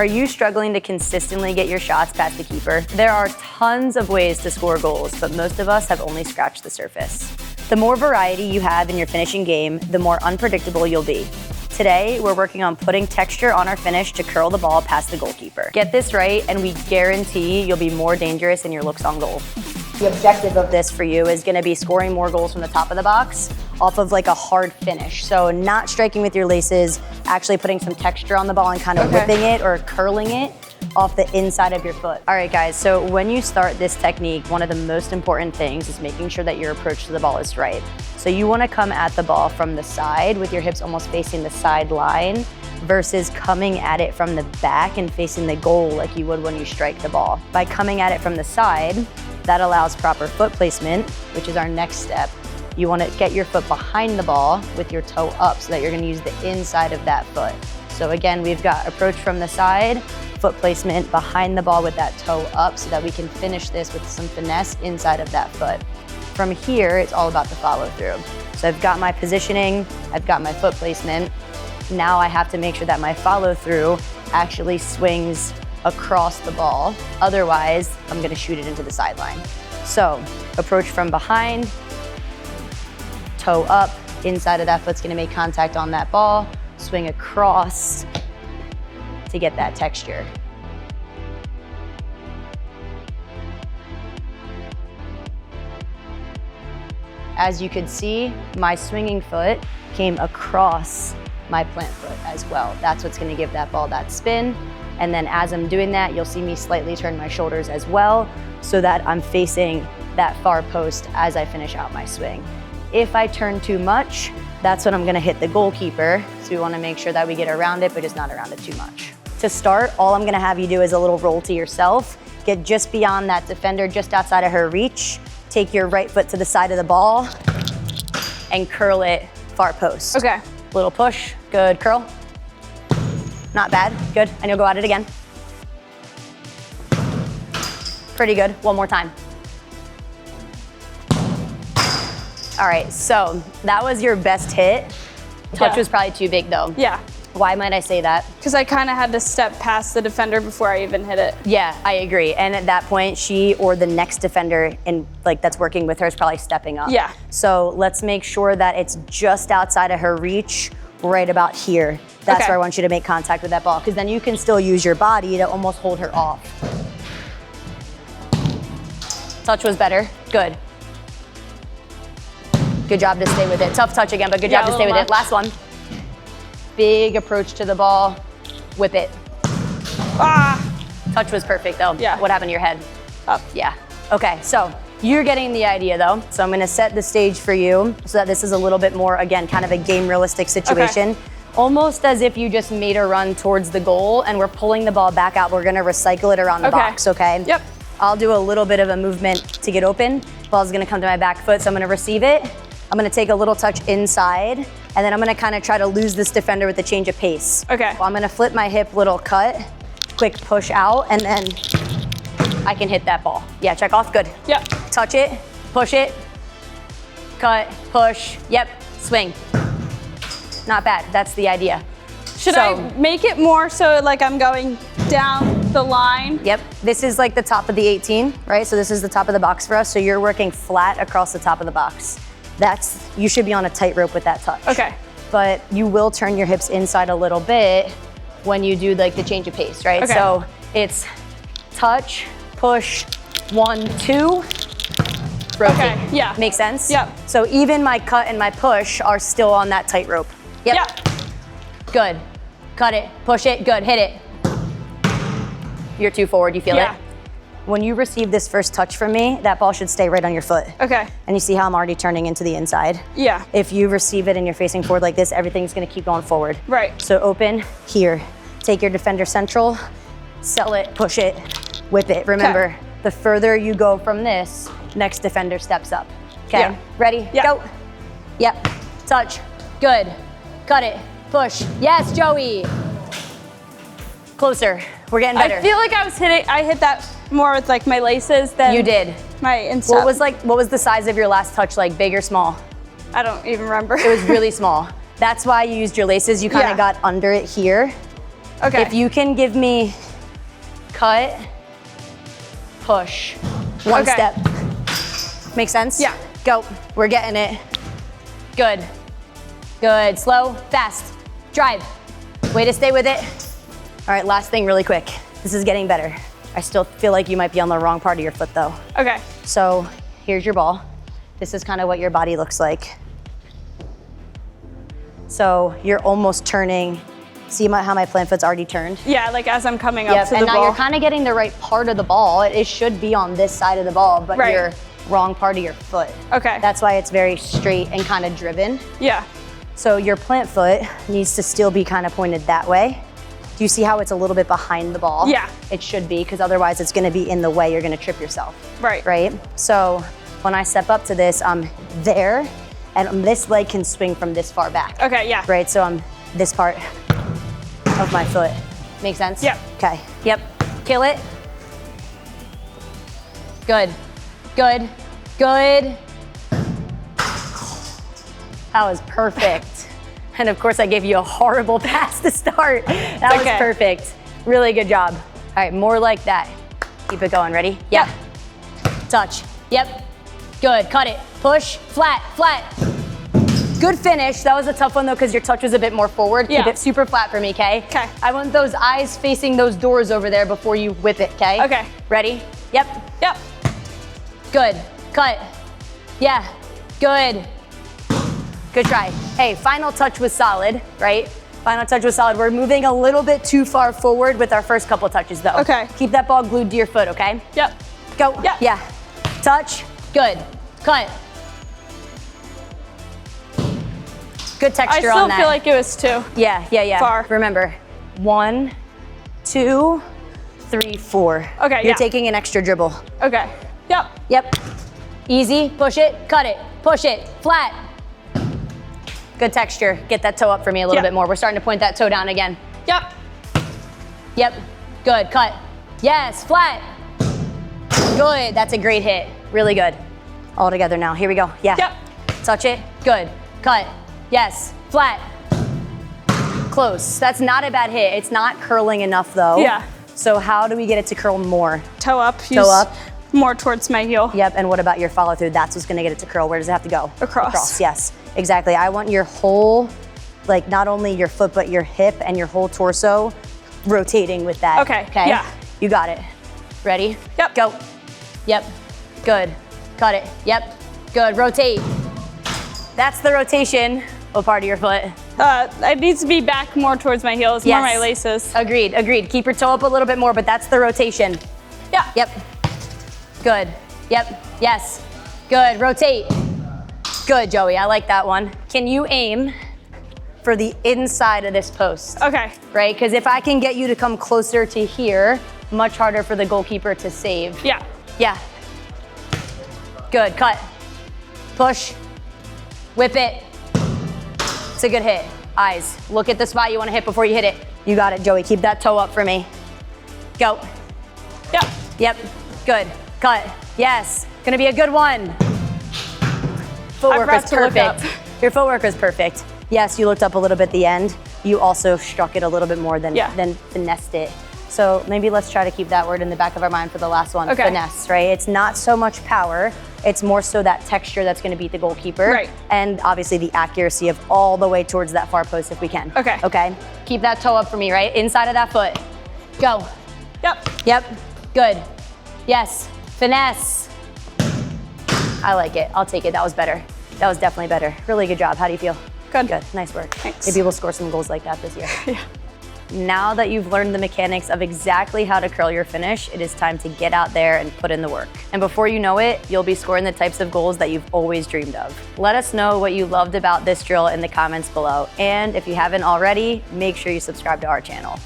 Are you struggling to consistently get your shots past the keeper? There are tons of ways to score goals, but most of us have only scratched the surface. The more variety you have in your finishing game, the more unpredictable you'll be. Today, we're working on putting texture on our finish to curl the ball past the goalkeeper. Get this right, and we guarantee you'll be more dangerous in your looks on goal. The objective of this for you is gonna be scoring more goals from the top of the box off of like a hard finish. So not striking with your laces, actually putting some texture on the ball and kind of whipping it or curling it off the inside of your foot. All right, guys, so when you start this technique, one of the most important things is making sure that your approach to the ball is right. So you wanna come at the ball from the side with your hips almost facing the sideline versus coming at it from the back and facing the goal like you would when you strike the ball. By coming at it from the side, that allows proper foot placement, which is our next step. You wanna get your foot behind the ball with your toe up so that you're gonna use the inside of that foot. So again, we've got approach from the side, foot placement behind the ball with that toe up so that we can finish this with some finesse inside of that foot. From here, it's all about the follow through. So I've got my positioning, I've got my foot placement. Now I have to make sure that my follow through actually swings across the ball. Otherwise, I'm gonna shoot it into the sideline. So approach from behind, toe up, inside of that foot's gonna make contact on that ball, swing across to get that texture. As you could see, my swinging foot came across my plant foot as well. That's what's gonna give that ball that spin. And then as I'm doing that, you'll see me slightly turn my shoulders as well so that I'm facing that far post as I finish out my swing. If I turn too much, that's when I'm gonna hit the goalkeeper. So we wanna make sure that we get around it, but just not around it too much. To start, all I'm gonna have you do is a little roll to yourself. Get just beyond that defender, just outside of her reach. Take your right foot to the side of the ball and curl it far post. Okay. Little push, good curl. Not bad, good. And you'll go at it again. Pretty good, one more time. All right, so that was your best hit. Touch was probably too big though. Yeah. Why might I say that? Because I kind of had to step past the defender before I even hit it. Yeah, I agree. And at that point, she or the next defender that's working with her is probably stepping up. Yeah. So let's make sure that it's just outside of her reach, right about here. That's where I want you to make contact with that ball, because then you can still use your body to almost hold her off. Touch was better, good. Good job to stay with it. Tough touch again, but good job to stay with it. Last one. Big approach to the ball, whip it. Ah! Touch was perfect though. Yeah. What happened to your head? Up. Yeah. Okay, so you're getting the idea though. So I'm gonna set the stage for you so that this is a little bit more, again, kind of a game realistic situation. Okay. Almost as if you just made a run towards the goal and we're pulling the ball back out. We're gonna recycle it around the box, okay? Yep. I'll do a little bit of a movement to get open. Ball's gonna come to my back foot, so I'm gonna receive it. I'm gonna take a little touch inside, and then I'm gonna kind of try to lose this defender with a change of pace. Okay. So I'm gonna flip my hip, little cut, quick push out, and then I can hit that ball. Yeah, check off, good. Yep. Touch it, push it, cut, push, yep, swing. Not bad, that's the idea. Should I make it more so like I'm going down the line? Yep, this is like the top of the 18, right? So this is the top of the box for us, so you're working flat across the top of the box. You should be on a tightrope with that touch. Okay. But you will turn your hips inside a little bit when you do like the change of pace, right? Okay. So it's touch, push, 1, 2, rotate. Okay, yeah. Make sense? Yep. So even my cut and my push are still on that tightrope. Yep. Yep. Good. Cut it, push it, good, hit it. You're too forward, you feel it? When you receive this first touch from me, that ball should stay right on your foot. Okay. And you see how I'm already turning into the inside? Yeah. If you receive it and you're facing forward like this, everything's gonna keep going forward. Right. So open, here. Take your defender central, sell it, push it, whip it. Remember, the further you go from this, next defender steps up. Okay, Yeah. Ready, go. Yep, touch, good. Cut it, push. Yes, Joey. Closer, we're getting better. I feel like I hit that more with like my laces than You did. my instep. What was the size of your last touch, like big or small? I don't even remember. It was really small. That's why you used your laces. You kind of got under it here. Okay. If you can give me cut, push, one Okay. step. Make sense? Yeah. Go. We're getting it. Good. Good. Slow, fast. Drive. Way to stay with it. All right, last thing really quick. This is getting better. I still feel like you might be on the wrong part of your foot though. Okay. So here's your ball. This is kind of what your body looks like. So you're almost turning. See how my plant foot's already turned? Yeah, like as I'm coming up Yep, to and the now ball. you're kind of getting the right part of the ball. It should be on this side of the ball, but Right. you're wrong part of your foot. Okay. That's why it's very straight and kind of driven. Yeah. So your plant foot needs to still be kind of pointed that way. Do you see how it's a little bit behind the ball? Yeah. It should be, because otherwise it's gonna be in the way. You're gonna trip yourself. Right. Right? So when I step up to this, I'm there, and this leg can swing from this far back. Okay, yeah. Right, so I'm this part of my foot. Make sense? Yep. Okay, yep. Kill it. Good, good, good. That was perfect. And of course I gave you a horrible pass to start. That was okay. perfect. Really good job. All right, more like that. Keep it going, ready? Yeah. Touch, yep. Good, cut it, push, flat, flat. Good finish. That was a tough one though, because your touch was a bit more forward. Yeah. Keep it super flat for me, okay? Okay. I want those eyes facing those doors over there before you whip it, okay? Okay. Ready? Yep. Yep. Good. Cut. Yeah. Good. Good try. Hey, final touch was solid, right? Final touch was solid. We're moving a little bit too far forward with our first couple touches though. Okay. Keep that ball glued to your foot, okay? Yep. Go. Yep. Yeah. Touch. Good. Cut. Good texture on that. I still feel like it was 2. Yeah. Far. Remember, 1, 2, 3, 4. Okay, You're yeah. taking an extra dribble. Okay. Yep. Yep. Easy. Push it. Cut it. Push it. Flat. Good texture. Get that toe up for me a little Yeah. bit more. We're starting to point that toe down again. Yep. Yep. Good. Cut. Yes. Flat. Good. That's a great hit. Really good. All together now. Here we go. Yeah. Yep. Touch it. Good. Cut. Yes. Flat. Close. That's not a bad hit. It's not curling enough though. Yeah. So how do we get it to curl more? Toe up. Toe up. More towards my heel. Yep. And what about your follow through? That's what's gonna get it to curl. Where does it have to go? Across. Yes. Exactly. I want your whole, like not only your foot, but your hip and your whole torso rotating with that. Okay. Yeah. You got it. Ready? Yep. Go. Yep. Good. Cut it. Yep. Good. Rotate. That's the rotation. What part of your foot? It needs to be back more towards my heels, more my laces. Agreed. Keep your toe up a little bit more, but that's the rotation. Yeah. Yep. Good. Yep. Yes. Good. Rotate. Good, Joey. I like that one. Can you aim for the inside of this post? Okay. Right? Because if I can get you to come closer to here, much harder for the goalkeeper to save. Yeah. Yeah. Good. Cut. Push. Whip it. It's a good hit. Eyes. Look at the spot you want to hit before you hit it. You got it, Joey. Keep that toe up for me. Go. Yep. Yep. Good. Cut. Yes. Gonna be a good one. Footwork forgot was to look perfect. up. Your footwork was perfect. Yes, you looked up a little bit at the end. You also struck it a little bit more than finessed it. So maybe let's try to keep that word in the back of our mind for the last one. Okay. Finesse, right? It's not so much power. It's more so that texture that's going to beat the goalkeeper. Right. And obviously the accuracy of all the way towards that far post if we can. Okay. Okay. Keep that toe up for me, right? Inside of that foot. Go. Yep. Yep. Good. Yes. Finesse. I like it. I'll take it. That was better. That was definitely better. Really good job. How do you feel? Good. Good. Nice work. Thanks. Maybe we'll score some goals like that this year. Yeah. Now that you've learned the mechanics of exactly how to curl your finish, it is time to get out there and put in the work. And before you know it, you'll be scoring the types of goals that you've always dreamed of. Let us know what you loved about this drill in the comments below. And if you haven't already, make sure you subscribe to our channel.